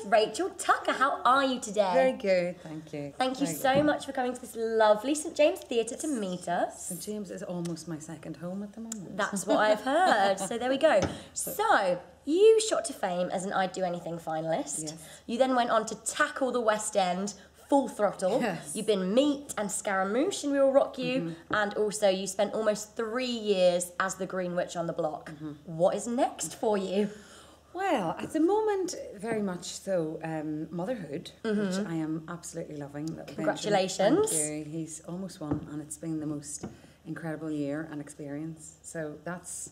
Rachel Tucker. How are you today? Very good, thank you. Thank you so much for coming to this lovely St James Theatre to meet us. St James is almost my second home at the moment. That's what I've heard. So there we go. So you shot to fame as an I'd Do Anything finalist. Yes. You then went on to tackle the West End full throttle. Yes. You've been Meat and Scaramouche in We Will Rock You, and also you spent almost 3 years as the Green Witch on the block. What is next for you? Well, at the moment, very much so, motherhood, which I am absolutely loving. Congratulations. Thank you. He's almost 1, and it's been the most incredible year and experience. So that's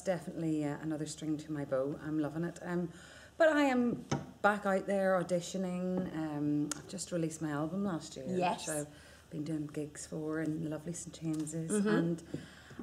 definitely another string to my bow. I'm loving it. But I am back out there auditioning. I've just released my album last year, Yes. which I've been doing gigs for in lovely St James's, and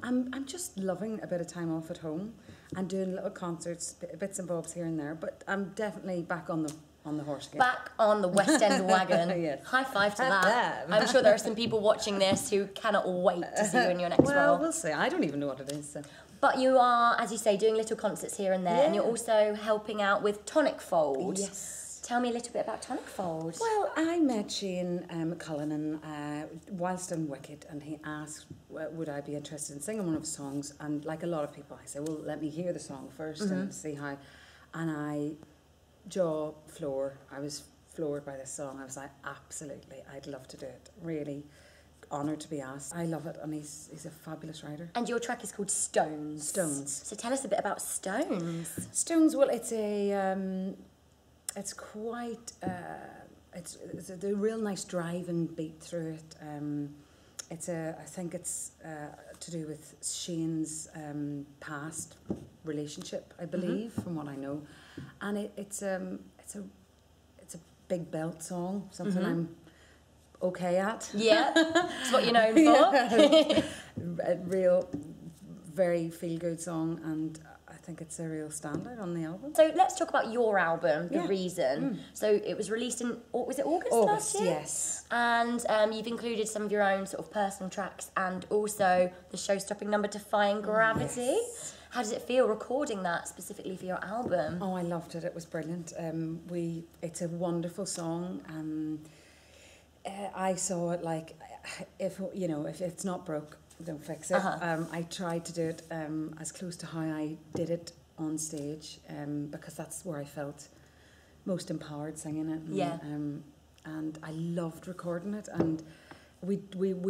I'm just loving a bit of time off at home and doing little concerts, bits and bobs here and there. But I'm definitely back on the horse again. Back on the West End wagon. Yes. High five to Have that. that. I'm sure there are some people watching this who cannot wait to see you in your next Well, role. we'll see. I don't even know what it is. So. But you are, as you say, doing little concerts here and there, and you're also helping out with Tonic Fold. Yes. Tell me a little bit about Tonic Fold. Well, I met Shane Cullinan whilst in Wicked, and he asked would I be interested in singing one of his songs, and like a lot of people I said, well, let me hear the song first and see how, and I was floored by this song. I was like, absolutely, I'd love to do it. Really honoured to be asked. I love it, and he's a fabulous writer. And your track is called Stones. Stones. So tell us a bit about Stones. Stones, well, it's a it's quite it's a real nice driving beat through it. I think it's to do with Shane's past relationship, I believe, from what I know, and it's a big belt song, something I'm okay at. Yeah, that's what you're known for. A real, very feel-good song, and I think it's a real standout on the album. So let's talk about your album, The Yeah. Reason. So it was released in, was it August last year? Yes. And you've included some of your own sort of personal tracks and also the show-stopping number Defying Gravity. Yes. How does it feel recording that specifically for your album? Oh, I loved it. It was brilliant. It's a wonderful song. I saw it like, if it's not broke, don't fix it. I tried to do it as close to how I did it on stage, because that's where I felt most empowered singing it. And I loved recording it, and we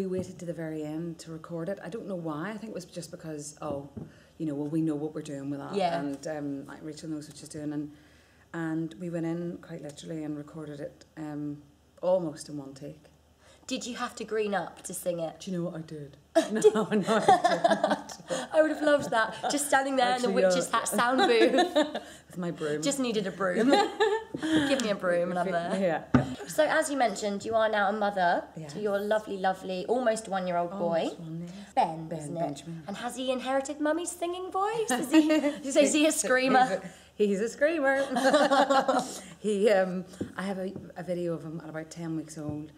waited to the very end to record it. I don't know why. I think it was just because we know what we're doing with that, and like Rachel knows what she's doing, and we went in quite literally and recorded it almost in one take. Did you have to green up to sing it? Do you know what I did? No, I didn't. I would have loved that. Just standing there in the witch's hat sound booth. With my broom. Just needed a broom. Give me a broom and I'm there. Yeah. So as you mentioned, you are now a mother to your lovely, lovely, almost 1-year-old boy. Almost one, yeah. Ben, Ben isn't it? Benjamin. And has he inherited mummy's singing voice? Is he a screamer? He's a screamer. I have a video of him at about 10 weeks old,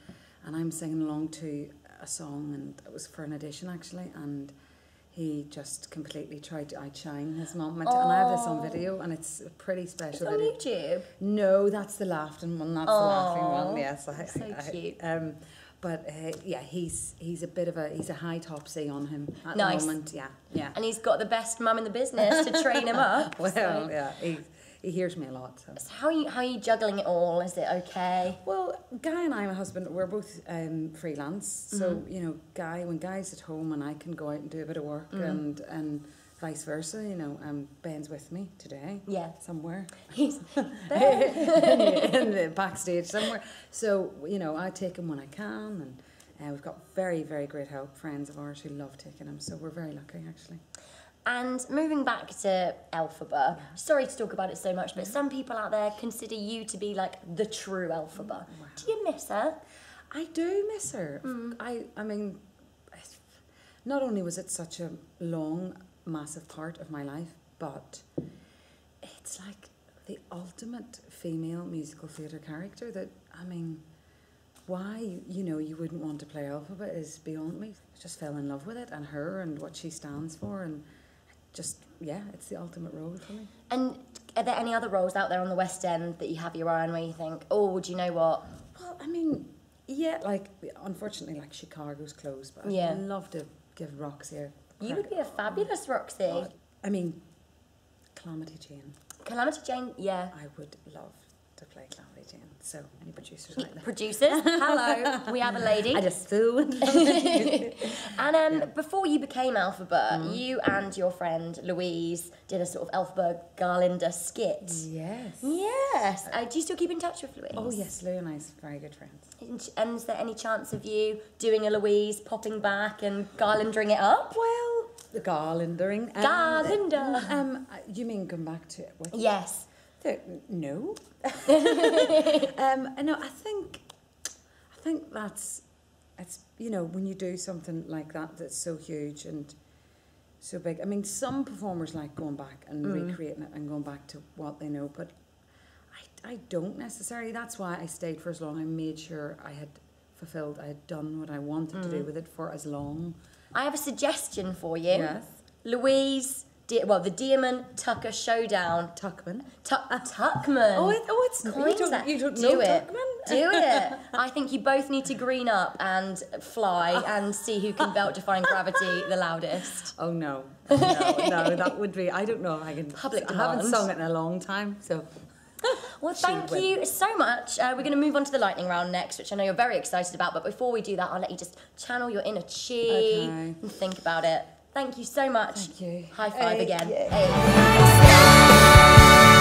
and I'm singing along to a song, and it was for an audition actually, and he just completely tried to outshine his mum. And I have this on video, and it's a pretty special It's on video. YouTube? No, that's the laughing one. That's the laughing one. Yes, so cute. But he's a high top C on him at Nice. the moment. Yeah. And he's got the best mum in the business to train him up. Well, so. yeah, he hears me a lot. So. So how are you juggling it all? Is it okay? Well, Guy and I, my husband, we're both freelance. So when Guy's at home and I can go out and do a bit of work, and vice versa. Ben's with me today. Yeah. Somewhere. He's in the backstage somewhere. So I take him when I can, and we've got very, very great help, friends of ours who love taking him. So we're very lucky, actually. And moving back to Elphaba, sorry to talk about it so much, but some people out there consider you to be like the true Elphaba. Wow. Do you miss her? I do miss her. I mean, not only was it such a long, massive part of my life, but it's like the ultimate female musical theatre character that, I mean, why, you wouldn't want to play Elphaba is beyond me. I just fell in love with it and her and what she stands for, and just, yeah, it's the ultimate role for me. And are there any other roles out there on the West End that you have your eye on where you think, oh, do you know what? Well, I mean, yeah, like, unfortunately, like, Chicago's closed, but Yeah. I'd love to give Roxy a You crack. would be a fabulous Roxy. I mean, Calamity Jane. Calamity Jane, yeah. I would love to play Calamity Jane. So, any producers like that? Producers, hello, we have a lady. I just flew. And before you became Elphaba, you and your friend Louise did a sort of Elphaba Glinda skit. Yes. Yes. Do you still keep in touch with Louise? Oh, yes, Lou and I are very good friends. And is there any chance of you doing a Louise, popping back and garlandering it up? Well, the garlandering. Garlander. You mean come back to it? With Yes. No. No, I think that's, it's, you know, when you do something like that that's so huge and so big. I mean, some performers like going back and recreating it and going back to what they know, but I don't necessarily. That's why I stayed for as long. I made sure I had done what I wanted to do with it for as long. I have a suggestion for you. Yes. Louise, the Dearmen Tucker Showdown. Tuckman. Tuckman. It's Coins you don't do know it. Tuckman? Do it. I think you both need to green up and fly and see who can belt defying gravity the loudest. Oh no, that would be. I don't know. Public I haven't demand. sung it in a long time, so. Well, thank you so much. We're going to move on to the lightning round next, which I know you're very excited about. But before we do that, I'll let you just channel your inner chi and think about it. Thank you so much. Thank you. High five again. Yeah. Hey.